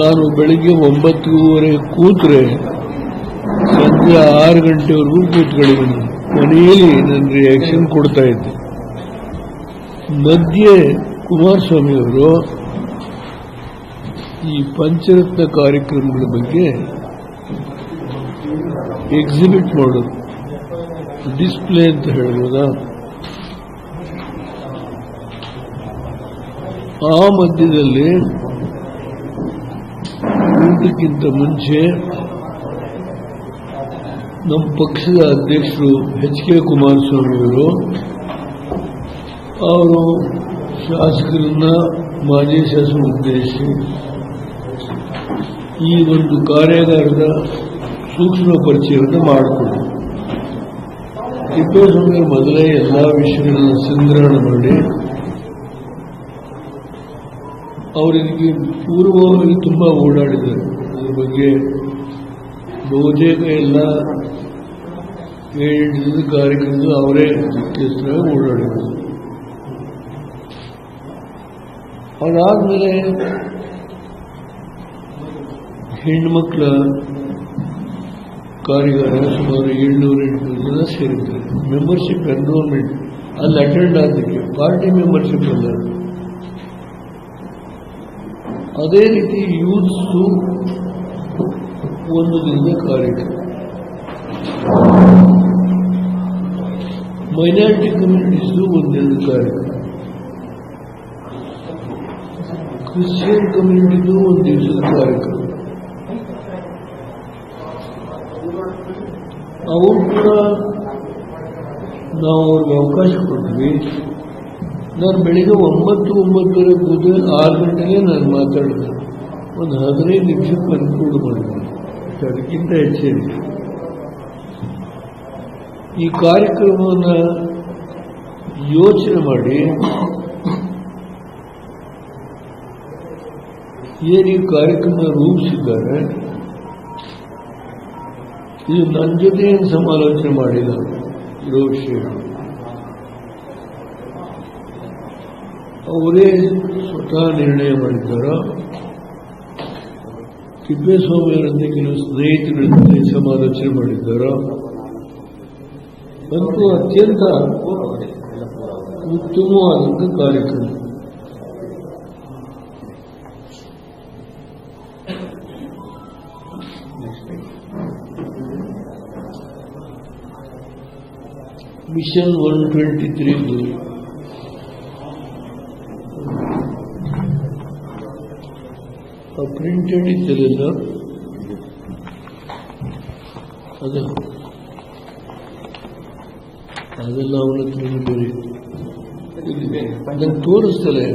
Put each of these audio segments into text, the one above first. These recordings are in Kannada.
ನಾನು ಬೆಳಿಗ್ಗೆ 9:30 ಕೂತ್ರೆ ಸಂಜೆ 6 ಗಂಟೆವರೆಗೂ ಕೂತ್ಕೊಂಡಿದ್ದೀನಿ. ಮನೆಯಲ್ಲಿ ನನ್ನ ರಿಯಾಕ್ಷನ್ ಕೊಡ್ತಾ ಇದ್ದೆ. ಮಧ್ಯೆ ಕುಮಾರಸ್ವಾಮಿ ಅವರು ಈ ಪಂಚರತ್ನ ಕಾರ್ಯಕ್ರಮಗಳ ಬಗ್ಗೆ ಎಕ್ಸಿಬಿಟ್ ಮಾಡೋದು, ಡಿಸ್ಪ್ಲೇ ಅಂತ ಹೇಳ್ಬೋದಾ, ಆ ಮಧ್ಯದಲ್ಲಿ ಊಟಕ್ಕಿಂತ ಮುಂಚೆ ನಮ್ಮ ಪಕ್ಷದ ಅಧ್ಯಕ್ಷರು ಎಚ್.ಕೆ. ಕುಮಾರಸ್ವಾಮಿ ಅವರು ಶಾಸಕರನ್ನ, ಮಾಜಿ ಶಾಸಕರು ಉದ್ದೇಶಿಸಿ ಈ ಒಂದು ಕಾರ್ಯಾಗಾರದ ಸೂಕ್ಷ್ಮ ಪರಿಚಯವನ್ನು ಮಾಡಿಕೊಡಿ. ತಿಪ್ಪೇಸ್ವಾಮಿ ಮೊದಲೇ ಎಲ್ಲ ವಿಷಯಗಳನ್ನು ಸಂಗ್ರಹಣ ಮಾಡಿ ಅವರಿಗೆ ಪೂರ್ವವಾಗಿ ತುಂಬಾ ಓಡಾಡಿದ್ದಾರೆ. ಅದ್ರ ಬಗ್ಗೆ ಬಹುತೇಕ ಎಲ್ಲ ಕಾರ್ಯಕ್ರಮದ ಅವರೇ ಮುಖ್ಯಸ್ಥರಾಗಿ ಓಡಾಡಿದ್ದಾರೆ. ಅದಾದ್ಮೇಲೆ ಹೆಣ್ಮಕ್ಳ ಕಾರ್ಯಾಗಾರ ಸುಮಾರು 700-800 ಜನ ಸೇರಿದ್ದಾರೆ. ಮೆಂಬರ್ಶಿಪ್ ಎನ್ರೋಲ್ಮೆಂಟ್ ಅಲ್ಲಿ ಅಟೆಂಡ್ ಆಗಲಿಕ್ಕೆ ಪಾರ್ಟಿ ಮೆಂಬರ್ಶಿಪ್ ಅಲ್ಲ. ಅದೇ ರೀತಿ ಯೂತ್ಸು ಒಂದು ದಿನದ ಕಾರ್ಯಕ್ರಮ, ಮೈನಾರಿಟಿ ಕಮ್ಯುನಿಟೀಸು ಒಂದು ದಿನದ ಕಾರ್ಯಕ್ರಮ, ಕ್ರಿಶ್ಚಿಯನ್ ಕಮ್ಯುನಿಟಿದು ಒಂದು ದಿವಸದ ಕಾರ್ಯಕ್ರಮ. ಅವರು ಕೂಡ ನಾವು ಅವ್ರಿಗೆ ಅವಕಾಶ ಕೊಡ್ತೀವಿ. ನಾನು ಬೆಳಿಗ್ಗೆ 9:30 ಕೂತು 6 ಗಂಟೆಗೆ ನಾನು ಮಾತಾಡಿದೆ. ಒಂದು 15 ನಿಮಿಷಕ್ಕೆ ಕನ್ಕ್ಲೂಡ್ ಮಾಡಿದೆ, ಅದಕ್ಕಿಂತ ಹೆಚ್ಚೇನು. ಈ ಕಾರ್ಯಕ್ರಮವನ್ನು ಯೋಚನೆ ಮಾಡಿ ಏನು ಈ ಕಾರ್ಯಕ್ರಮ ರೂಪಿಸಿದ್ದಾರೆ, ಇದು ನನ್ನ ಜೊತೆ ಏನು ಸಮಾಲೋಚನೆ ಮಾಡಿಲ್ಲ ಇರೋ ವಿಷಯ. ಅವರೇ ಸ್ವತಃ ನಿರ್ಣಯ ಮಾಡಿದ್ದಾರೋ, ತಿಪ್ಪೇಸ್ವಾಮಿಯವರಂತೆ ಕೆಲವು ಸ್ನೇಹಿತರಂತೆ ಸಮಾಲೋಚನೆ ಮಾಡಿದ್ದಾರೋ, ಅಂತೂ ಅತ್ಯಂತ ಉತ್ತಮವಾದಂಥ ಕಾರ್ಯಕ್ರಮ. ಮಿಷನ್ 123 ಪ್ರಿಂಟೆಡ್ ಇದ್ದಲ್ಲ, ಅದೆಲ್ಲ ಅವನ ಬೇರೆ ಅದನ್ನು ತೋರಿಸ್ತಲೇ.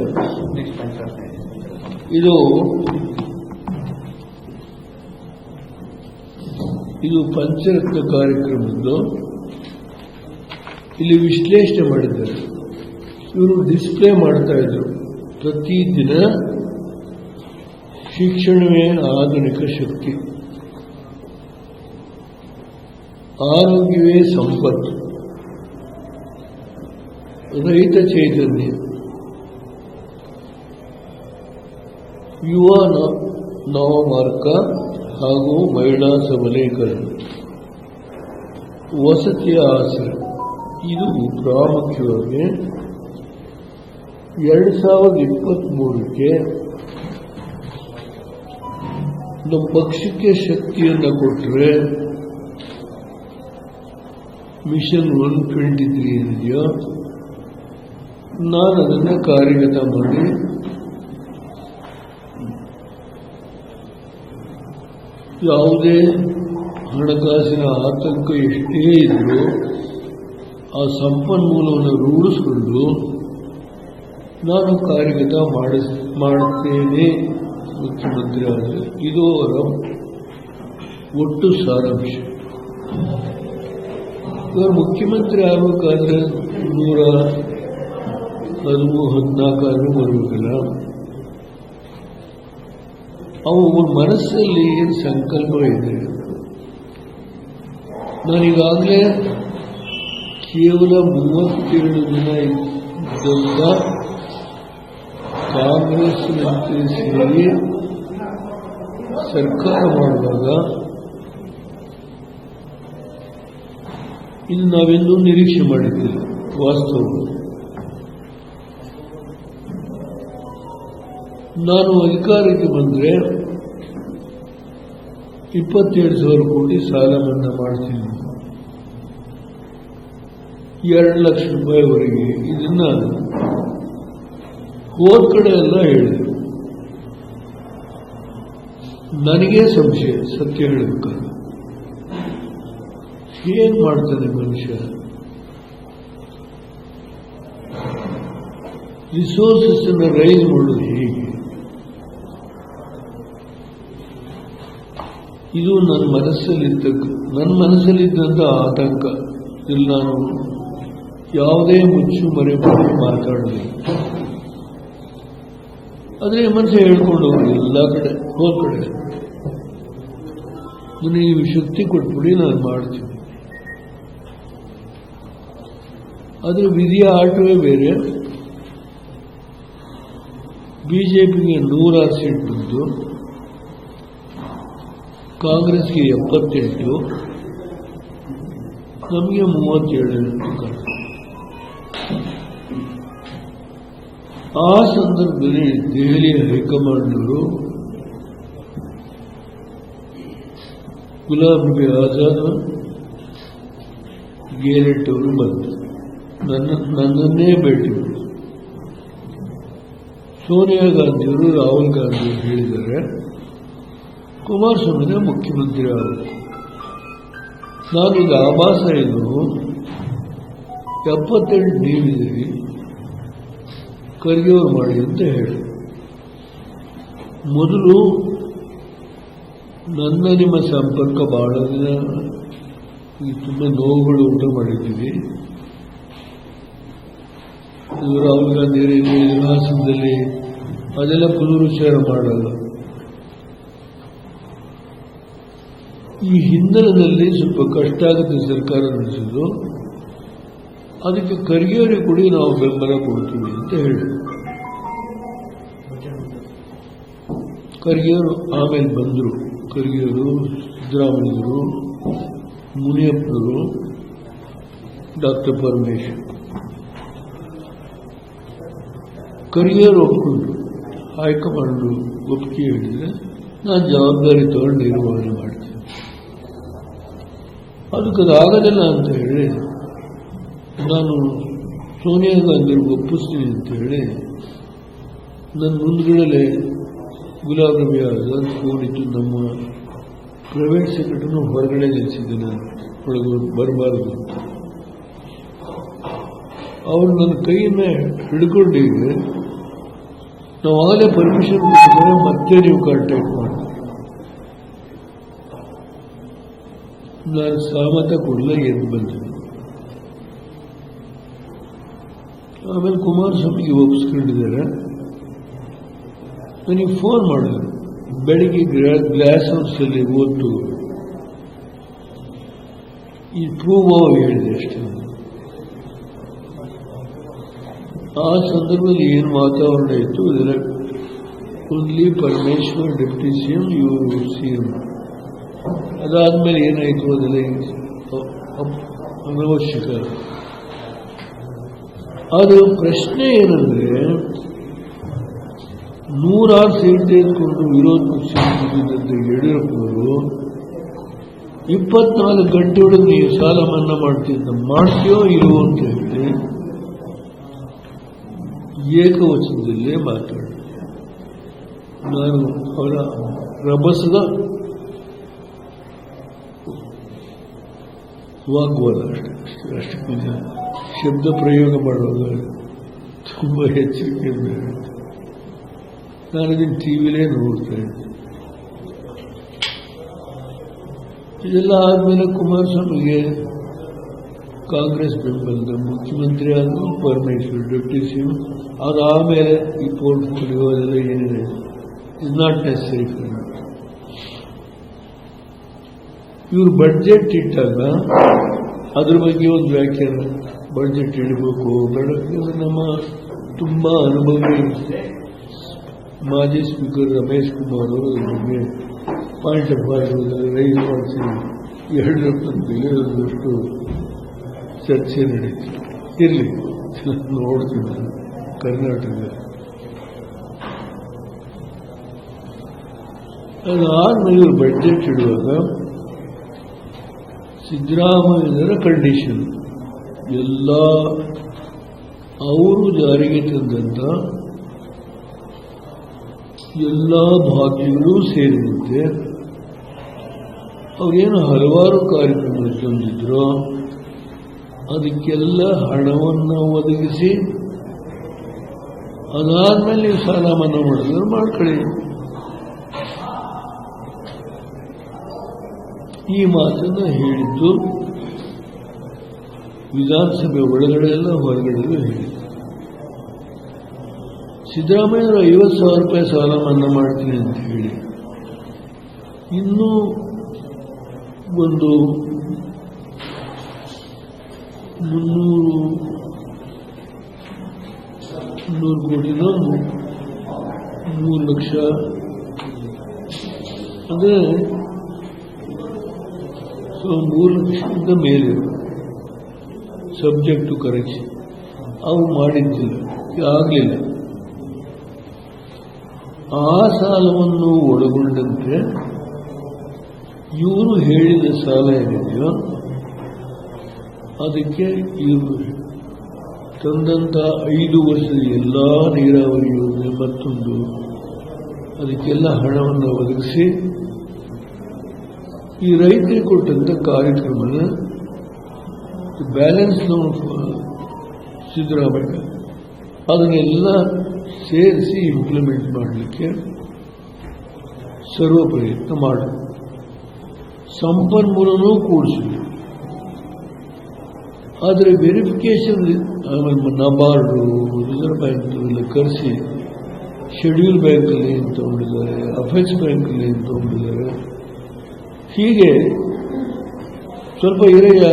ಇದು ಪಂಚರತ್ನ ಕಾರ್ಯಕ್ರಮದ್ದು ಇಲ್ಲಿ ವಿಶ್ಲೇಷಣೆ ಮಾಡಿದ್ದಾರೆ. ಇವರು ಡಿಸ್ಪ್ಲೇ ಮಾಡ್ತಾ ಇದ್ರು, ಪ್ರತಿದಿನ ಶಿಕ್ಷಣವೇ ಆಧುನಿಕ ಶಕ್ತಿ, ಆರೋಗ್ಯವೇ ಸಂಪತ್ತು, ರೈತ ಚೈತನ್ಯ, ಯುವ ನವಮಾರ್ಗ ಹಾಗೂ ಮಹಿಳಾ ಸಬಲೀಕರಣ, ವಸತಿಯ ಆಸರೆ. ಇದು ಪ್ರಾಮುಖ್ಯವಾಗಿ 2023ಕ್ಕೆ ನಮ್ಮ ಪಕ್ಷಕ್ಕೆ ಶಕ್ತಿಯನ್ನು ಕೊಟ್ಟರೆ ಮಿಷನ್ 123 ಏನಿದೆಯೋ ನಾನು ಅದನ್ನು ಕಾರ್ಯಗತ ಮಾಡಿ ಯಾವುದೇ ಹಣಕಾಸಿನ ಆತಂಕ ಎಷ್ಟೇ ಇದ್ರೂ ಆ ಸಂಪನ್ಮೂಲವನ್ನು ರೂಢಿಸಿಕೊಂಡು ನಾನು ಕಾರ್ಯಗತ ಮಾಡುತ್ತೇನೆ ಮುಖ್ಯಮಂತ್ರಿ ಆದರೆ. ಇದು ಅವರ ಒಟ್ಟು ಸಾರಾಂಶ. ಇವರು ಮುಖ್ಯಮಂತ್ರಿ ಆಗಬೇಕಾದ್ರೆ 114 ಆದರೂ ಬರಬೇಕಲ್ಲ. ಅವ್ರ ಮನಸ್ಸಲ್ಲಿ ಏನು ಸಂಕಲ್ಪ ಇದೆ. ನಾನೀಗಾಗಲೇ ಕೇವಲ 32 ದಿನ ಇದ್ದಂತ ಕಾಂಗ್ರೆಸ್ನಂತೆ ಸೇರಿ ಸರ್ಕಾರ ಮಾಡುವಾಗ ಇದು ನಾವೆಂದೂ ನಿರೀಕ್ಷೆ ಮಾಡಿದ್ದಿಲ್ಲ. ವಾಸ್ತವ ನಾನು ಅಧಿಕಾರಕ್ಕೆ ಬಂದರೆ 27,000 ಕೋಟಿ ಸಾಲ ಮನ್ನಾ ಮಾಡ್ತೀನಿ, 2 ಲಕ್ಷ ರೂಪಾಯಿವರೆಗೆ. ಇದನ್ನ ಹೋದ ಕಡೆ ಎಲ್ಲ ಹೇಳಿದೆ. ನನಗೇ ಸಂಶಯ, ಸತ್ಯ ಹೇಳಬೇಕಾದ್ರೆ ಏನ್ ಮಾಡ್ತಾನೆ ಮನುಷ್ಯ? ರಿಸೋರ್ಸಸ್ ಅನ್ನು ರೈಸ್ ಮಾಡೋದು ಹೇಗೆ? ಇದು ನನ್ನ ಮನಸ್ಸಲ್ಲಿದ್ದಂಥ ಆತಂಕ. ಇಲ್ಲಿ ನಾನು ಯಾವುದೇ ಮುಚ್ಚು ಮರೆ ಮಾಡಿ ಮಾತಾಡಲಿ. ಆದರೆ ಮನುಷ್ಯ ಹೇಳ್ಕೊಂಡು ಹೋಗಿ ಎಲ್ಲ ಕಡೆ ಹೋದ ಕಡೆ ನೀವು ಶಕ್ತಿ ಕೊಟ್ಬಿಡಿ, ನಾನು ಮಾಡ್ತೀನಿ. ಆದರೆ ವಿಧಿಯ ಆಟವೇ ಬೇರೆ. ಬಿಜೆಪಿಗೆ 106 ಸೀಟ್ ಬಂತು, ಕಾಂಗ್ರೆಸ್ಗೆ 78, ನಮಗೆ 37. ಆ ಸಂದರ್ಭದಲ್ಲಿ ದೆಹಲಿಯ ಹೈಕಮಾಂಡ್ನವರು ಗುಲಾಂ ನಬಿ ಆಜಾದ್, ಗೆಹ್ಲೋಟ್ ಅವರು ಬಂದರು, ನನ್ನನ್ನೇ ಭೇಟಿ ಮಾಡಿ ಸೋನಿಯಾ ಗಾಂಧಿಯವರು, ರಾಹುಲ್ ಗಾಂಧಿ ಹೇಳಿದ್ದಾರೆ ಕುಮಾರಸ್ವಾಮಿನೇ ಮುಖ್ಯಮಂತ್ರಿ ಆಗಬೇಕು. ನಾನೀಗ ಆಭಾಸ ಏನು 78 ನೀವಿದ್ದೀರಿ, ಖರ್ಗೆ ಅವರು ಮಾಡಿ ಅಂತ ಹೇಳಿ. ಮೊದಲು ನನ್ನ ನಿಮ್ಮ ಸಂಪರ್ಕ ಬಹಳ ದಿನ ತುಂಬ ನೋವುಗಳು ಉಂಟು ಮಾಡಿದ್ದೀವಿ. ರಾಹುಲ್ ಗಾಂಧಿ ಹಾಸನದಲ್ಲಿ ಅದೆಲ್ಲ ಪುನರುಚ್ಚಾರ ಮಾಡಲ್ಲ. ಈ ಹಿನ್ನೆಲೆಯಲ್ಲಿ ಸ್ವಲ್ಪ ಕಷ್ಟ ಆಗುತ್ತೆ ಸರ್ಕಾರ ನಡೆಸೋದು. ಅದಕ್ಕೆ ಖರ್ಗೆಯವರಿಗೆ ಕೂಡ ನಾವು ಬೆಂಬಲ ಕೊಡ್ತೀವಿ ಅಂತ ಹೇಳಿ ಖರ್ಗೆಯವರು ಆಮೇಲೆ ಬಂದರು. ಖರ್ಗೆಯವರು, ಸಿದ್ದರಾಮಯ್ಯವರು, ಮುನಿಯಪ್ಪನವರು, ಡಾಕ್ಟರ್ ಪರಮೇಶ್ವರ್. ಖರ್ಗೆಯವರು ಒಪ್ಪಿಕೊಂಡ್ರು, ಹೈಕಮಾಂಡ್ ಒಪ್ಪಿಗೆ ಹೇಳಿದರೆ ನಾನು ಜವಾಬ್ದಾರಿ ತಗೊಂಡು ನಿರ್ವಹಣೆ ಮಾಡ್ತೀನಿ. ಅದಕ್ಕೆ ಅದಾಗೋದಿಲ್ಲ ಅಂತ ಹೇಳಿ ನಾನು ಸೋನಿಯಾ ಗಾಂಧಿಯವ್ರಿಗೆ ಒಪ್ಪಿಸ್ತೀನಿ ಅಂತ ಹೇಳಿ ನನ್ನ ಮುಂದ್ಗಡೆ ಗುಲಾಂ ನಬಿ ಆಜಾದ್ ಫೋನ್ ಇತ್ತು. ನಮ್ಮ ಪ್ರೈವೇಟ್ ಸೆಕ್ರೆಟರಿನೂ ಹೊರಗಡೆ ನಿಲ್ಲಿಸಿದ್ದೆ, ನಾನು ಒಳಗೆ ಬರಬಾರದು ಅಂತ. ಅವರು ನನ್ನ ಕೈಯನ್ನ ಹಿಡ್ಕೊಂಡಿದ್ರೆ ನಾವು ಆಗಲೇ ಪರ್ಮಿಷನ್ ಕೊಟ್ಟಿದ್ರೆ ಮತ್ತೆ ನೀವು ಕಾಂಟ್ಯಾಕ್ಟ್ ಮಾಡಿ. ನಾನು ಸಹಮತ ಕೊಡಲ್ಲ, ಎದ್ದು ಬಂದೆ. ಆಮೇಲೆ ಕುಮಾರಸ್ವಾಮಿಗೆ ಒಪ್ಪಿಸ್ಕೊಂಡಿದ್ದಾರೆ. ನನಗೆ ಫೋನ್ ಮಾಡಿದ್ರು ಬೆಳಿಗ್ಗೆ, ಗ್ಲಾಸ್ ಹೌಸಲ್ಲಿ ಓದ್ದು ಈ ಪ್ರೂವ್ ಹೇಳಿದೆ ಅಷ್ಟೇ. ಆ ಸಂದರ್ಭದಲ್ಲಿ ಏನು ವಾತಾವರಣ ಇತ್ತು, ಇದರ ಓನ್ಲಿ ಪರಮೇಶ್ವರ್ ಡೆಪ್ಟಿ ಸಿಎಂ, ಇವರು ಸಿಎಂ. ಅದಾದ್ಮೇಲೆ ಏನಾಯಿತು ಅದೆಲ್ಲ ಅನವಶ್ಯಕ. ಅದು ಪ್ರಶ್ನೆ ಏನಂದ್ರೆ, 106 ಸೀಟ್ ತೆಗೆದುಕೊಂಡು ವಿರೋಧ ಪಕ್ಷ ಯಡಿಯೂರಪ್ಪನವರು 24 ಗಂಟೆ ಒಳಗೆ ನೀವು ಸಾಲ ಮನ್ನಾ ಮಾಡ್ತೀಯೋ ಇಲ್ವೋ ಅಂತ ಹೇಳಿ ಏಕವಚನದಲ್ಲೇ ಮಾತಾಡಿ ನಾನು ಅವರ ರಭಸದ ವಾಗ್ವಾದ ಅಷ್ಟಕ್ಕೆ ಶಬ್ದ ಪ್ರಯೋಗ ಮಾಡುವಾಗ ತುಂಬ ಎಚ್ಚರಿಕೆಯಿಂದ ನಾನು ಇದನ್ನು ಟಿವಿಲೇ ನೋಡ್ತಾ ಇದ್ದೆ. ಇದೆಲ್ಲ ಆದಮೇಲೆ ಕುಮಾರಸ್ವಾಮಿಗೆ ಕಾಂಗ್ರೆಸ್ ಬೆಂಬಲದ ಮುಖ್ಯಮಂತ್ರಿ ಆದರೂ ಪರಮೇಶ್ವರ್ ಡೆಪ್ಟಿ ಸಿಎಂ. ಅದಾದಮೇಲೆ ಈ ಪೋರ್ಟ್ಫೋಲಿಯೋ ಅದೆಲ್ಲ ಏನಿದೆ is not necessary for me. ಇವರು ಬಡ್ಜೆಟ್ ಇಟ್ಟಾಗ ಅದ್ರ ಬಗ್ಗೆ ಒಂದು ವ್ಯಾಖ್ಯಾನ, ಬಡ್ಜೆಟ್ ಇಡಬೇಕು ಬೇಡ. ನಮ್ಮ ತುಂಬ ಅನುಭವಿ ಮಾಜಿ ಸ್ಪೀಕರ್ ರಮೇಶ್ ಕುಮಾರ್ ಅವರು ಇದ್ರ ಬಗ್ಗೆ ಪಾಯಿಂಟ್ ಆಫ್ ರೈಸ್ ಮಾಡಿಸಿ 2 ರೂಪಾಯಿ ಬೆಲೆಯಷ್ಟು ಚರ್ಚೆ ನಡೀತು. ಇರಲಿ, ನೋಡ್ತೀನಿ ನಾನು ಕರ್ನಾಟಕದಲ್ಲಿ. ಅದಾದ್ಮೇಲೆ ಇವರು ಬಡ್ಜೆಟ್ ಇಡುವಾಗ ಸಿದ್ದರಾಮಯ್ಯರ ಕಂಡೀಷನ್ ಎಲ್ಲ ಅವರು ಜಾರಿಗೆ ತಂದಂತ ಎಲ್ಲ ಭಾಗ್ಯಗಳು ಸೇರಿದಂತೆ ಅವರೇನು ಹಲವಾರು ಕಾರ್ಯಕ್ರಮಗಳು ತಂದಿದ್ರು, ಅದಕ್ಕೆಲ್ಲ ಹಣವನ್ನು ಒದಗಿಸಿ ಅದಾದ್ಮೇಲೆ ನೀವು ಸಾಲ ಮನ್ನಾ ಮಾಡಿದ್ರೆ ಮಾಡ್ಕೊಳ್ಳಿ. ಈ ಮಾತನ್ನು ಹೇಳಿದ್ದು ವಿಧಾನಸಭೆ ಒಳಗಡೆ ಎಲ್ಲ ಹೊರಗಡೆ ಹೇಳಿದ್ದು. ಸಿದ್ದರಾಮಯ್ಯವರು 50,000 ರೂಪಾಯಿ ಸಾಲ ಮನ್ನಾ ಮಾಡ್ತೀನಿ ಅಂತ ಹೇಳಿ ಇನ್ನೂ ಒಂದು 300 ಕೋಟಿನೋ 3 ಲಕ್ಷ ಅಂದರೆ 3 ಲಕ್ಷದ ಮೇಲೆ ಸಬ್ಜೆಕ್ಟ್ ಟು ಕರೆಕ್ಷನ್ ಅವು ಮಾಡಿದ್ದಿಲ್ಲ, ಆಗಲಿಲ್ಲ. ಆ ಸಾಲವನ್ನು ಒಳಗೊಂಡಂತೆ ಇವರು ಹೇಳಿದ ಸಾಲ ಏನಿದೆಯೋ ಅದಕ್ಕೆ ಇವರು ತಂದಂತ 5 ವರ್ಷದ ಎಲ್ಲ ನೀರಾವರಿ ಯೋಜನೆ ಮತ್ತೊಂದು ಅದಕ್ಕೆಲ್ಲ ಹಣವನ್ನು ಒದಗಿಸಿ ಈ ರೈತರಿಗೆ ಕೊಟ್ಟಂತ ಕಾರ್ಯಕ್ರಮದ ಬ್ಯಾಲೆನ್ಸ್ ಸಿದ್ದರಾಮಯ್ಯ ಅದನ್ನೆಲ್ಲ ಸೇರಿಸಿ ಇಂಪ್ಲಿಮೆಂಟ್ ಮಾಡಲಿಕ್ಕೆ ಸರ್ವ ಪ್ರಯತ್ನ ಮಾಡಿ ಸಂಪನ್ಮೂಲನೂ ಕೂಡಿಸಿದ್ರು. ಆದರೆ ವೆರಿಫಿಕೇಶನ್ ಆಮೇಲೆ ನಬಾರ್ಡು, ರಿಸರ್ವ್ ಬ್ಯಾಂಕ್ ಎಲ್ಲ ಕರೆಸಿ ಶೆಡ್ಯೂಲ್ ಬ್ಯಾಂಕಲ್ಲಿ ಏನು ತಗೊಂಡಿದ್ದಾರೆ, ಅಫೆಕ್ಸ್ ಬ್ಯಾಂಕಲ್ಲಿ ಏನು ತಗೊಂಡಿದ್ದಾರೆ, ಹೀಗೆ ಸ್ವಲ್ಪ ಹಿರಿಯ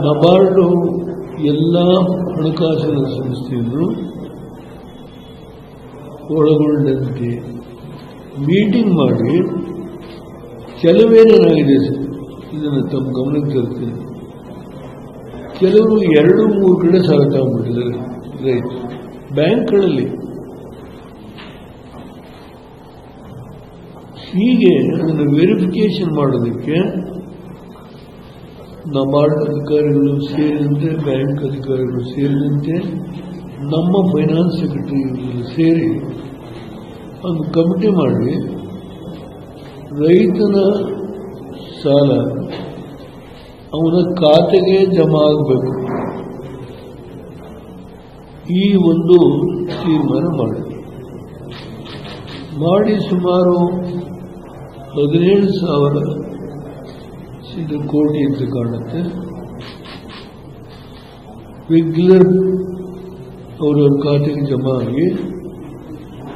ನಬಾರ್ಡು ಎಲ್ಲ ಹಣಕಾಸಿನ ಸಂಸ್ಥೆಯನ್ನು ಒಳಗೊಂಡಂತೆ ಮೀಟಿಂಗ್ ಮಾಡಿ ಕೆಲವೇನೇನಾಗಿದೆ ಇದನ್ನು ತಮ್ಮ ಗಮನಕ್ಕೆ ತರ್ತೀನಿ. ಕೆಲವರು 2-3 ಕಡೆ ಸಾಲ ತಗೊಂಡ್ಬಿಟ್ಟಿದ್ದಾರೆ ರೈತರು ಬ್ಯಾಂಕ್ಗಳಲ್ಲಿ. ಹೀಗೆ ಅದನ್ನು ವೆರಿಫಿಕೇಶನ್ ಮಾಡೋದಕ್ಕೆ ನಬಾರ್ಡ್ ಅಧಿಕಾರಿಗಳು ಸೇರಿದಂತೆ, ಬ್ಯಾಂಕ್ ಅಧಿಕಾರಿಗಳು ಸೇರಿದಂತೆ, ನಮ್ಮ ಫೈನಾನ್ಸ್ ಸೆಕ್ರೆಟರಿ ಸೇರಿ ಒಂದು ಕಮಿಟಿ ಮಾಡಿ ರೈತನ ಸಾಲ ಅವನ ಖಾತೆಗೆ ಜಮಾ ಆಗಬೇಕು ಈ ಒಂದು ತೀರ್ಮಾನ ಮಾಡಿ ಸುಮಾರು 17,000 ಕೋಟಿ ಅಂತ ಕಾಣುತ್ತೆ. ರೆಗ್ಯುಲರ್ ಅವರವ್ರ ಖಾತೆಗೆ ಜಮಾ ಆಗಿ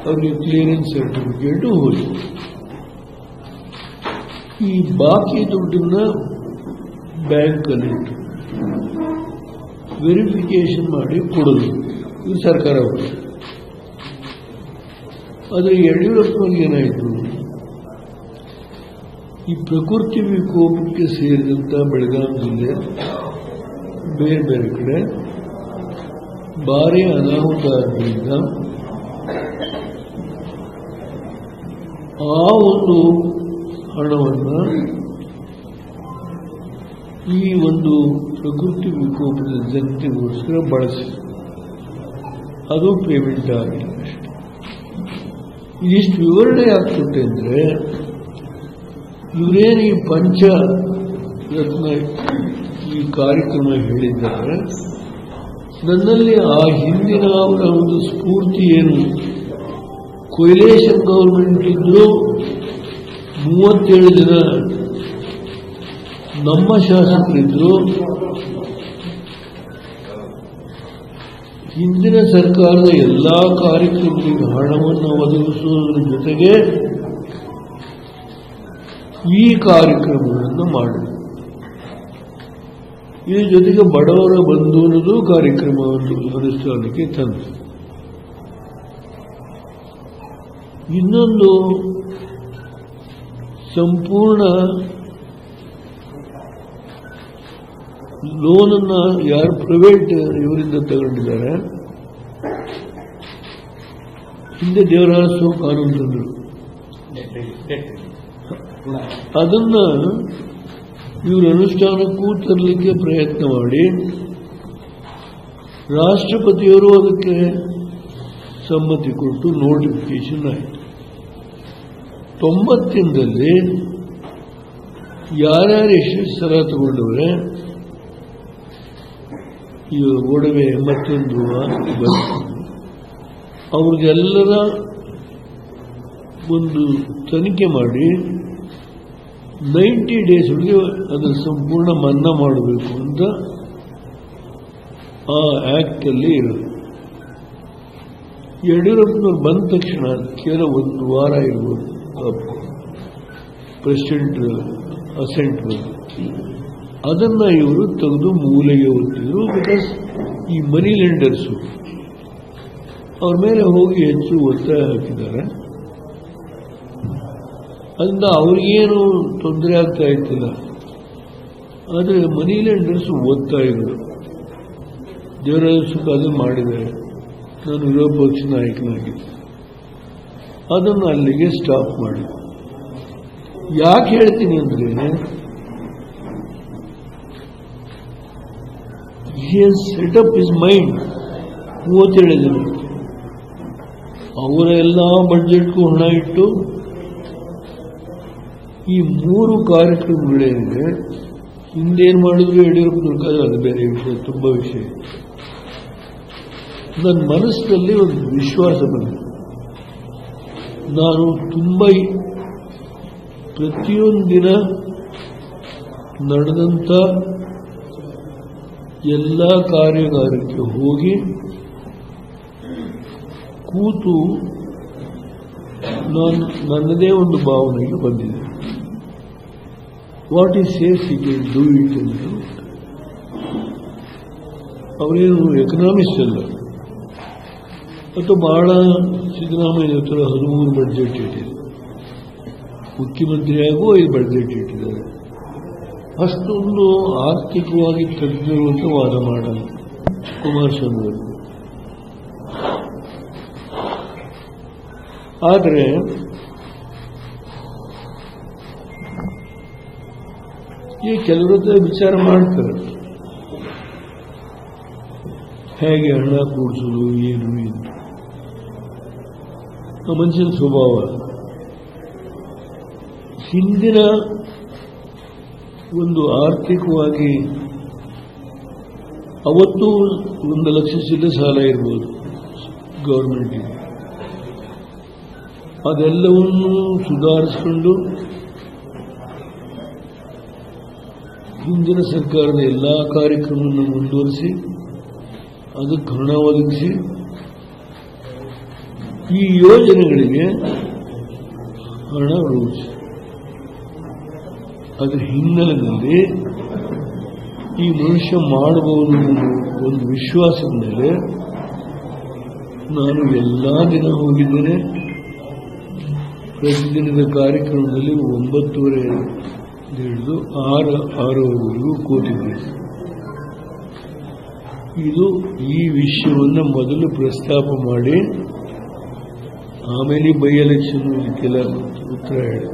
ಅವರಿಗೆ ಕ್ಲಿಯರೆನ್ಸ್ ಸರ್ಟಿಫಿಕೇಟು ಹೋಗಿ ಈ ಬಾಕಿ ದುಡ್ಡನ್ನ ಬ್ಯಾಂಕಲ್ಲಿ ವೆರಿಫಿಕೇಶನ್ ಮಾಡಿ ಕೊಡೋದು ಇದು ಸರ್ಕಾರ ಅವರು. ಆದರೆ ಯಡಿಯೂರಪ್ಪನಿಗೆ ಏನಾಯಿತು, ಈ ಪ್ರಕೃತಿ ವಿಕೋಪಕ್ಕೆ ಸೇರಿದಂಥ ಬೆಳಗಾವಿ ಜಿಲ್ಲೆ ಬೇರೆ ಬೇರೆ ಕಡೆ ಭಾರಿ ಅನಾಹುತ ಆದ್ದರಿಂದ ಆ ಒಂದು ಹಣವನ್ನು ಈ ಒಂದು ಪ್ರಕೃತಿ ವಿಕೋಪದ ಜನತೆಗೋಸ್ಕರ ಬಳಸಿ ಅದು ಪೇಮೆಂಟ್ ಆಗಿಲ್ಲ. ಇದಿಷ್ಟು ವಿವರಣೆ ಆಗ್ತದೆ ಅಂದರೆ ಇವರೇನು ಈ ಪಂಚರತ್ನ ಈ ಕಾರ್ಯಕ್ರಮ ಹೇಳಿದ್ದಾರೆ, ನನ್ನಲ್ಲಿ ಆ ಹಿಂದಿನ ಅವರ ಒಂದು ಸ್ಫೂರ್ತಿ ಏನು, ಕೊಯ್ಲೇಷನ್ ಗೌರ್ಮೆಂಟ್ ಇದ್ರು 37 ಜನ ನಮ್ಮ ಶಾಸಕರಿದ್ರು, ಹಿಂದಿನ ಸರ್ಕಾರದ ಎಲ್ಲಾ ಕಾರ್ಯಕ್ರಮಗಳಿಗೆ ಹಣವನ್ನು ಒದಗಿಸುವುದರ ಜೊತೆಗೆ ಈ ಕಾರ್ಯಕ್ರಮಗಳನ್ನು ಮಾಡಿ ಇದರ ಜೊತೆಗೆ ಬಡವರ ಬಂಧು ಅನ್ನೋದು ಕಾರ್ಯಕ್ರಮವನ್ನು ಅನುಷ್ಠಾನಕ್ಕೆ ತಂದು ಇನ್ನೊಂದು ಸಂಪೂರ್ಣ ಲೋನನ್ನ ಯಾರು ಪ್ರೈವೇಟ್ ಇವರಿಂದ ತಗೊಂಡಿದ್ದಾರೆ, ಹಿಂದೆ ದೇವರಾಳಿಸುವ ಕಾನೂನು ತಂದರು, ಅದನ್ನ ಇವರು ಅನುಷ್ಠಾನಕ್ಕೂ ತರಲಿಕ್ಕೆ ಪ್ರಯತ್ನ ಮಾಡಿ ರಾಷ್ಟ್ರಪತಿಯವರು ಅದಕ್ಕೆ ಸಮ್ಮತಿ ಕೊಟ್ಟು ನೋಟಿಫಿಕೇಶನ್ ಆಯಿತು. 90ರಲ್ಲಿ ಯಾರ್ಯಾರು ಎಷ್ಟು ಸಲ ತಗೊಂಡವ್ರೆ, ಈ ಒಡವೆ ಮತ್ತೊಂದು ಅವ್ರಿಗೆಲ್ಲರ ಒಂದು ತನಿಖೆ ಮಾಡಿ 90 ಡೇಸ್ ಒಳಗೆ ಅದರ ಸಂಪೂರ್ಣ ಮನ್ನಾ ಮಾಡಬೇಕು ಅಂತ ಆ ಆಕ್ಟ್ ಅಲ್ಲಿ ಇರೋದು. ಯಡಿಯೂರಪ್ಪನವ್ರು ಬಂದ ತಕ್ಷಣ ಕೇವಲ ಒಂದು ವಾರ ಇರ್ಬೋದು ಪ್ರೆಸಿಡೆಂಟ್ ಅಸೆಂಟ್ ಬಂದು ಅದನ್ನ ಇವರು ತೆಗೆದು ಮೂಲೆಗೆ ಒತ್ತಿದ್ರು. ಬಿಕಾಸ್ ಈ ಮನಿ ಲೆಂಡರ್ಸು ಅವ್ರ ಮೇಲೆ ಹೋಗಿ ಹೆಚ್ಚು ಒತ್ತಾಯ ಹಾಕಿದ್ದಾರೆ. ಅದರಿಂದ ಅವ್ರಿಗೇನು ತೊಂದರೆ ಆಗ್ತಾ ಇರ್ತಿಲ್ಲ, ಆದರೆ ಮನಿ ಲೆಂಡರ್ಸ್ ಓದ್ತಾ ಇದ್ರು. ದೇವರಾಜ ಅದು ಮಾಡಿದ್ದಾರೆ. ನಾನು ವಿರೋಧ ಪಕ್ಷ ನಾಯಕನಾಗಿದ್ದೆ, ಅದನ್ನು ಅಲ್ಲಿಗೆ ಸ್ಟಾಪ್ ಮಾಡಿ. ಯಾಕೆ ಹೇಳ್ತೀನಿ ಅಂದ್ರೆ, he has set up his mind. 37 ಜನ ಅವರ ಎಲ್ಲ ಬಡ್ಜೆಟ್ಗೂ ಹಣ ಇಟ್ಟು ಈ 3 ಕಾರ್ಯಕ್ರಮಗಳೇನಿದೆ, ಹಿಂದೇನು ಮಾಡಿದ್ರು ಯಡಿಯೂರಪ್ಪನವ್ರ ಅದು ಬೇರೆ ವಿಷಯ, ತುಂಬ ವಿಷಯ. ನನ್ನ ಮನಸ್ಸಿನಲ್ಲಿ ಒಂದು ವಿಶ್ವಾಸ ಬಂದಿದೆ. ನಾನು ತುಂಬ ಪ್ರತಿಯೊಂದು ದಿನ ನಡೆದಂಥ ಎಲ್ಲ ಕಾರ್ಯಾಗಾರಕ್ಕೆ ಹೋಗಿ ಕೂತು ನನ್ನದೇ ಒಂದು ಭಾವನೆಗೆ ಬಂದಿದೆ. What is safe you can do it ಅಂತ. ಅವರೇನು ಎಕನಾಮಿಸ್ಟ್ ಅಲ್ಲ, ಅಥವಾ ಬಹಳ ಸಿದ್ದರಾಮಯ್ಯ ಹತ್ರ 13 ಬಡ್ಜೆಟ್ ಇಟ್ಟಿದೆ, ಮುಖ್ಯಮಂತ್ರಿಯಾಗೂ 5 ಬಡ್ಜೆಟ್ ಇಟ್ಟಿದ್ದಾರೆ. ಅಷ್ಟೊಂದು ಆರ್ಥಿಕವಾಗಿ ತಜ್ಞರು ಅಂತ ವಾದ ಮಾಡಲ್ಲ ಕುಮಾರಸ್ವಾಮಿ ಅವರು. ಆದರೆ ಈ ಕೆಲವರ ವಿಚಾರ ಮಾಡ್ತಾರೆ, ಹೇಗೆ ಹಣ ಕೂಡಿಸೋದು, ಏನು ಏನು ಆ ಮನುಷ್ಯನ ಸ್ವಭಾವ. ಹಿಂದಿನ ಒಂದು ಆರ್ಥಿಕವಾಗಿ ಅವತ್ತು 1 ಲಕ್ಷ ಚಿಲ್ಲರೆ ಸಾಲ ಇರ್ಬೋದು ಗೌರ್ಮೆಂಟಿಗೆ, ಅದೆಲ್ಲವನ್ನು ಸುಧಾರಿಸಿಕೊಂಡು ಹಿಂದಿನ ಸರ್ಕಾರದ ಎಲ್ಲ ಕಾರ್ಯಕ್ರಮವನ್ನು ಮುಂದುವರಿಸಿ ಅದಕ್ಕೆ ಹಣ ಒದಗಿಸಿ ಈ ಯೋಜನೆಗಳಿಗೆ ಹಣ ರೂಪಿಸಿ, ಅದರ ಹಿನ್ನೆಲೆಯಲ್ಲಿ ಈ ಮನುಷ್ಯ ಮಾಡಬಹುದು ಒಂದು ವಿಶ್ವಾಸದ ಮೇಲೆ ನಾನು ಎಲ್ಲ ದಿನ ಹೋಗಿದ್ದೇನೆ. ಪ್ರತಿದಿನದ ಕಾರ್ಯಕ್ರಮದಲ್ಲಿ 9:30 ಹಿಡಿದು 6:06ವರೆಗೂ ಕೂತಿದ್ದೇನೆ. ಇದು ಈ ವಿಷಯವನ್ನು ಮೊದಲು ಪ್ರಸ್ತಾಪ ಮಾಡಿ ಆಮೇಲೆ ಬೈ ಎಲೆಕ್ಷನ್ ಇದಕ್ಕೆಲ್ಲ ಉತ್ತರ ಹೇಳಿ